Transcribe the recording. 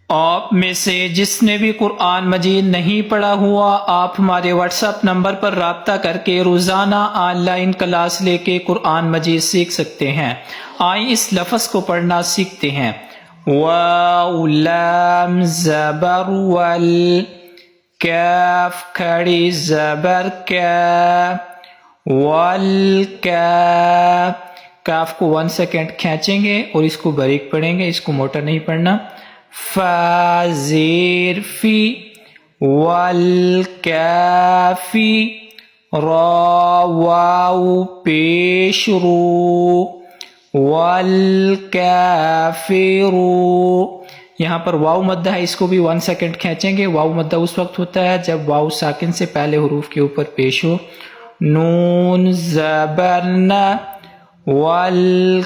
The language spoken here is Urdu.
آپ میں سے جس نے بھی قرآن مجید نہیں پڑھا ہوا، آپ ہمارے واٹس ایپ نمبر پر رابطہ کر کے روزانہ آن لائن کلاس لے کے قرآن مجید سیکھ سکتے ہیں۔ آئیں اس لفظ کو پڑھنا سیکھتے ہیں۔ واو لام زبر ول، کاف کھڑی زبر کا، والکا، کاف کو 1 سیکنڈ کھینچیں گے اور اس کو باریک پڑھیں گے، اس کو موٹا نہیں پڑھنا۔ فا زیر فی، والکافی، را واو پیش رو، والکافرو، یہاں پر واو مدہ ہے، اس کو بھی 1 سیکنڈ کھینچیں گے۔ واو مدہ اس وقت ہوتا ہے جب واو ساکن سے پہلے حروف کے اوپر پیش ہو۔ نون زبرنا، والکافرون،